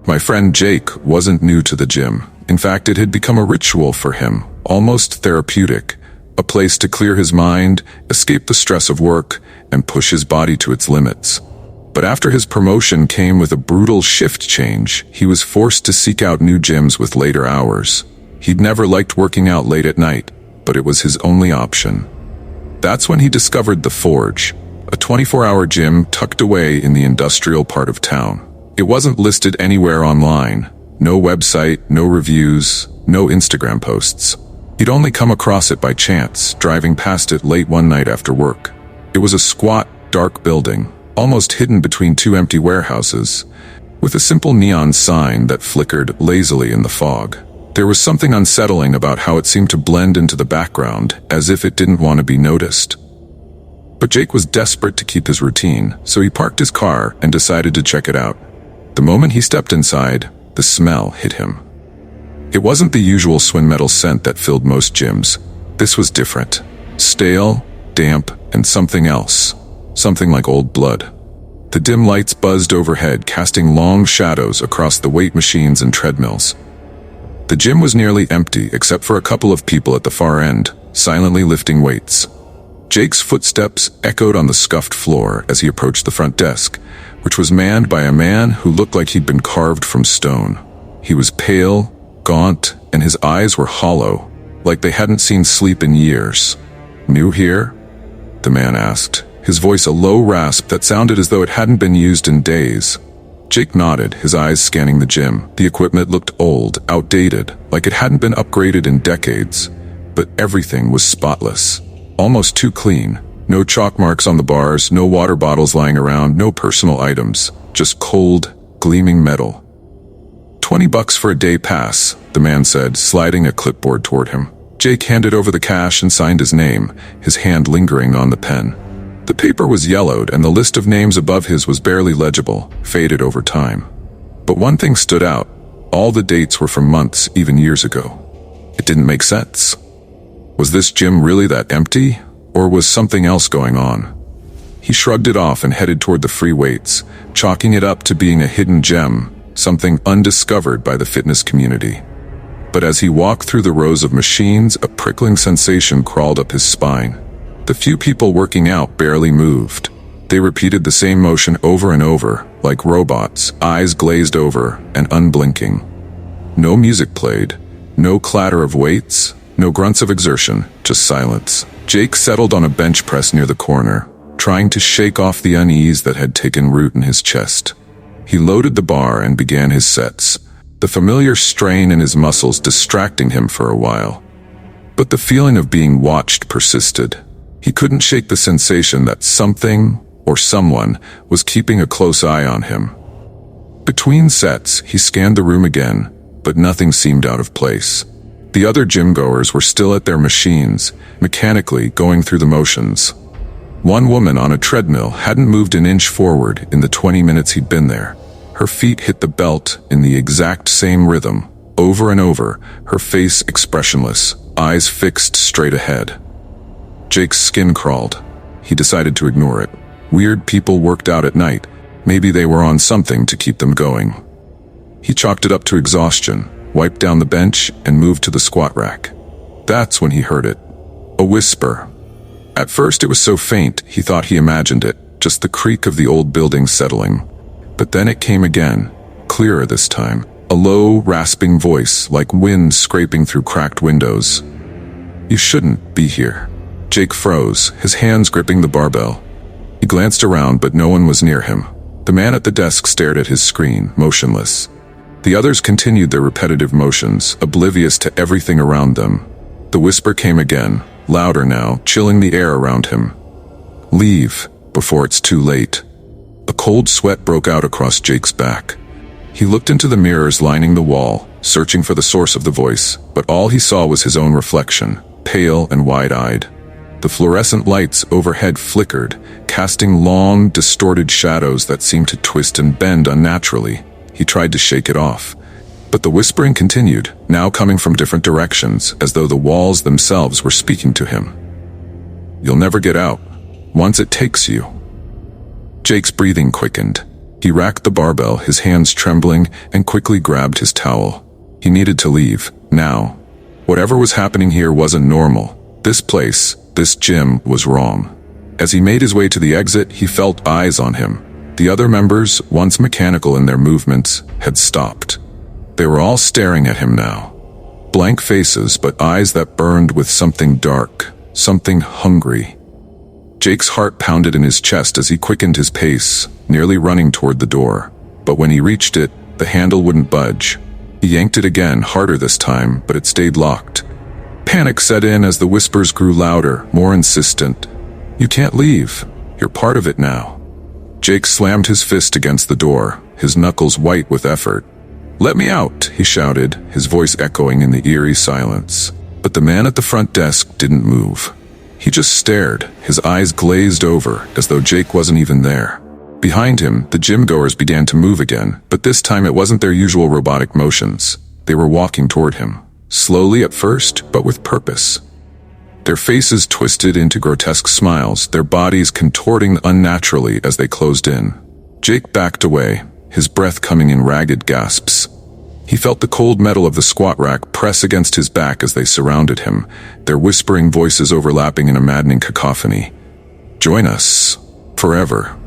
My friend Jake wasn't new to the gym. In fact, it had become a ritual for him, almost therapeutic, a place to clear his mind, escape the stress of work, and push his body to its limits. But after his promotion came with a brutal shift change, he was forced to seek out new gyms with later hours. He'd never liked working out late at night, but it was his only option. That's when he discovered The Forge, a 24-hour gym tucked away in the industrial part of town. It wasn't listed anywhere online. No website, no reviews, no Instagram posts. He'd only come across it by chance, driving past it late one night after work. It was a squat, dark building, almost hidden between two empty warehouses, with a simple neon sign that flickered lazily in the fog. There was something unsettling about how it seemed to blend into the background, as if it didn't want to be noticed. But Jake was desperate to keep his routine, so he parked his car and decided to check it out. The moment he stepped inside, the smell hit him. It wasn't the usual swin metal scent that filled most gyms. This was different. Stale, damp, and something else. Something like old blood. The dim lights buzzed overhead, casting long shadows across the weight machines and treadmills. The gym was nearly empty, except for a couple of people at the far end, silently lifting weights. Jake's footsteps echoed on the scuffed floor as he approached the front desk, which was manned by a man who looked like he'd been carved from stone. He was pale, gaunt, and his eyes were hollow, like they hadn't seen sleep in years. "New here?" the man asked, his voice a low rasp that sounded as though it hadn't been used in days. Jake nodded, his eyes scanning the gym. The equipment looked old, outdated, like it hadn't been upgraded in decades. But everything was spotless, almost too clean. No chalk marks on the bars, no water bottles lying around, no personal items, just cold, gleaming metal. $20 for a day pass, the man said, sliding a clipboard toward him. Jake handed over the cash and signed his name, his hand lingering on the pen. The paper was yellowed, and the list of names above his was barely legible, faded over time. But one thing stood out. All the dates were from months, even years ago. It didn't make sense. Was this gym really that empty? Or was something else going on? He shrugged it off and headed toward the free weights, chalking it up to being a hidden gem, something undiscovered by the fitness community. But as he walked through the rows of machines, a prickling sensation crawled up his spine. The few people working out barely moved. They repeated the same motion over and over, like robots, eyes glazed over and unblinking. No music played, no clatter of weights, no grunts of exertion, just silence. Jake settled on a bench press near the corner, trying to shake off the unease that had taken root in his chest. He loaded the bar and began his sets, the familiar strain in his muscles distracting him for a while. But the feeling of being watched persisted. He couldn't shake the sensation that something or someone was keeping a close eye on him. Between sets, he scanned the room again, but nothing seemed out of place. The other gym-goers were still at their machines, mechanically going through the motions. One woman on a treadmill hadn't moved an inch forward in the 20 minutes he'd been there. Her feet hit the belt in the exact same rhythm, over and over, her face expressionless, eyes fixed straight ahead. Jake's skin crawled. He decided to ignore it. Weird people worked out at night. Maybe they were on something to keep them going. He chalked it up to exhaustion, wiped down the bench, and moved to the squat rack. That's when he heard it. A whisper. At first it was so faint he thought he imagined it, just the creak of the old building settling. But then it came again, clearer this time. A low, rasping voice, like wind scraping through cracked windows. "You shouldn't be here." Jake froze, his hands gripping the barbell. He glanced around, but no one was near him. The man at the desk stared at his screen, motionless. The others continued their repetitive motions, oblivious to everything around them. The whisper came again, louder now, chilling the air around him. "Leave, before it's too late." A cold sweat broke out across Jake's back. He looked into the mirrors lining the wall, searching for the source of the voice, but all he saw was his own reflection, pale and wide-eyed. The fluorescent lights overhead flickered, casting long, distorted shadows that seemed to twist and bend unnaturally. He tried to shake it off, but the whispering continued, now coming from different directions, as though the walls themselves were speaking to him. You'll never get out. Once it takes you. Jake's breathing quickened. He racked the barbell, his hands trembling, and quickly grabbed his towel. He needed to leave, now. Whatever was happening here wasn't normal. This place, this gym, was wrong. As he made his way to the exit, he felt eyes on him. The other members, once mechanical in their movements, had stopped. They were all staring at him now. Blank faces, but eyes that burned with something dark, something hungry. Jake's heart pounded in his chest as he quickened his pace, nearly running toward the door. But when he reached it, the handle wouldn't budge. He yanked it again, harder this time, but it stayed locked. Panic set in as the whispers grew louder, more insistent. You can't leave. You're part of it now. Jake slammed his fist against the door, his knuckles white with effort. Let me out, he shouted, his voice echoing in the eerie silence. But the man at the front desk didn't move. He just stared, his eyes glazed over, as though Jake wasn't even there. Behind him, the gym-goers began to move again, but this time it wasn't their usual robotic motions. They were walking toward him. Slowly at first, but with purpose. Their faces twisted into grotesque smiles, their bodies contorting unnaturally as they closed in. Jake backed away, his breath coming in ragged gasps. He felt the cold metal of the squat rack press against his back as they surrounded him, their whispering voices overlapping in a maddening cacophony. Join us. Forever.